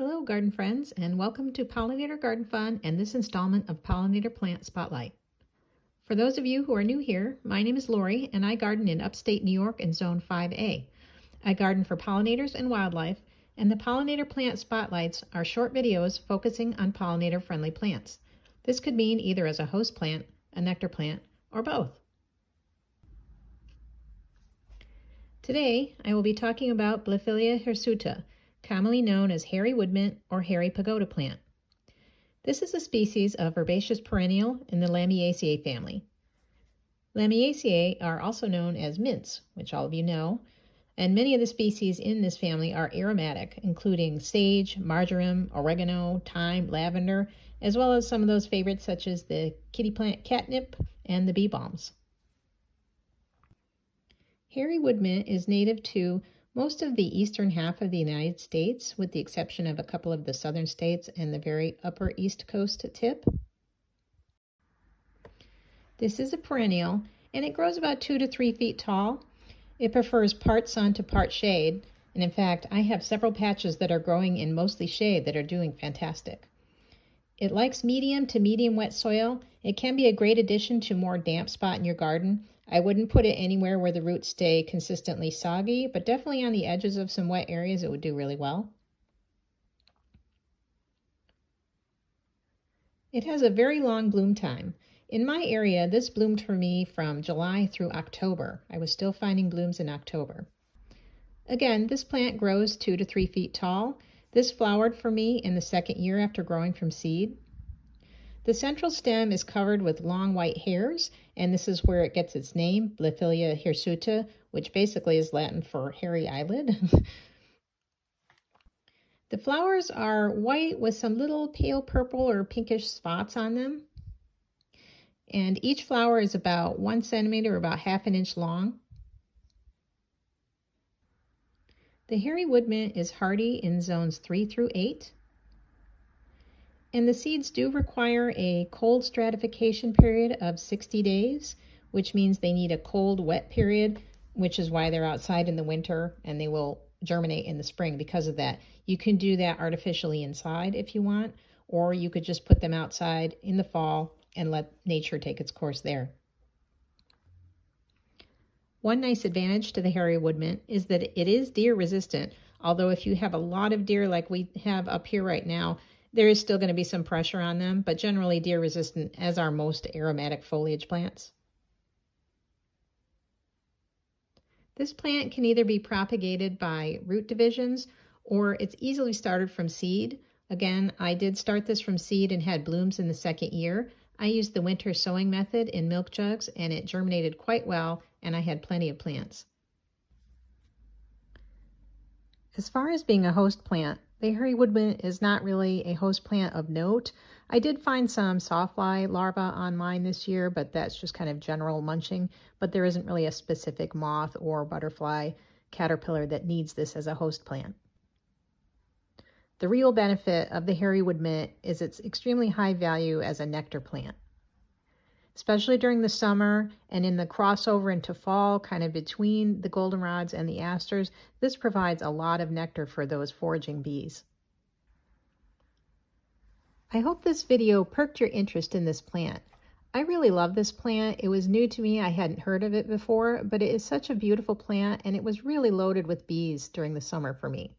Hello garden friends, and welcome to Pollinator Garden Fun and this installment of Pollinator Plant Spotlight. For those of you who are new here, my name is Lori and I garden in upstate New York in Zone 5A. I garden for pollinators and wildlife, and the Pollinator Plant Spotlights are short videos focusing on pollinator-friendly plants. This could mean either as a host plant, a nectar plant, or both. Today, I will be talking about Blephilia hirsuta, commonly known as hairy woodmint or hairy pagoda plant. This is a species of herbaceous perennial in the Lamiaceae family. Lamiaceae are also known as mints, which all of you know, and many of the species in this family are aromatic, including sage, marjoram, oregano, thyme, lavender, as well as some of those favorites such as the kitty plant catnip and the bee balms. Hairy woodmint is native to most of the eastern half of the United States, with the exception of a couple of the southern states and the very upper East Coast tip. This is a perennial, and it grows about 2 to 3 feet tall. It prefers part sun to part shade, and in fact, I have several patches that are growing in mostly shade that are doing fantastic. It likes medium to medium wet soil. It can be a great addition to a more damp spot in your garden. I wouldn't put it anywhere where the roots stay consistently soggy, but definitely on the edges of some wet areas it would do really well. It has a very long bloom time. In my area, this bloomed for me from July through October. I was still finding blooms in October. Again, this plant grows 2 to 3 feet tall. This flowered for me in the second year after growing from seed. The central stem is covered with long white hairs, and this is where it gets its name, Blephilia hirsuta, which basically is Latin for hairy eyelid. The flowers are white with some little pale purple or pinkish spots on them. And each flower is about 1 centimeter or about ½ an inch long. The hairy woodmint is hardy in zones 3 through 8. And the seeds do require a cold stratification period of 60 days, which means they need a cold, wet period, which is why they're outside in the winter, and they will germinate in the spring because of that. You can do that artificially inside if you want, or you could just put them outside in the fall and let nature take its course there. One nice advantage to the hairy woodmint is that it is deer resistant, although if you have a lot of deer like we have up here right now, there is still going to be some pressure on them, but generally deer resistant, as are most aromatic foliage plants. This plant can either be propagated by root divisions, or it's easily started from seed. Again, I did start this from seed and had blooms in the second year. I used the winter sowing method in milk jugs, and it germinated quite well, and I had plenty of plants. As far as being a host plant, the hairy woodmint is not really a host plant of note. I did find some sawfly larvae on mine this year, but that's just kind of general munching. But there isn't really a specific moth or butterfly caterpillar that needs this as a host plant. The real benefit of the hairy woodmint is its extremely high value as a nectar plant. Especially during the summer and in the crossover into fall, kind of between the goldenrods and the asters, this provides a lot of nectar for those foraging bees. I hope this video perked your interest in this plant. I really love this plant. It was new to me. I hadn't heard of it before, but it is such a beautiful plant, and it was really loaded with bees during the summer for me.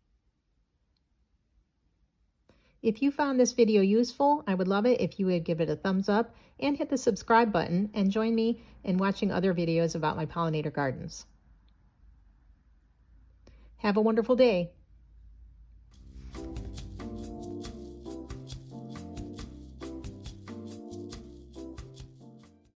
If you found this video useful, I would love it if you would give it a thumbs up and hit the subscribe button and join me in watching other videos about my pollinator gardens. Have a wonderful day.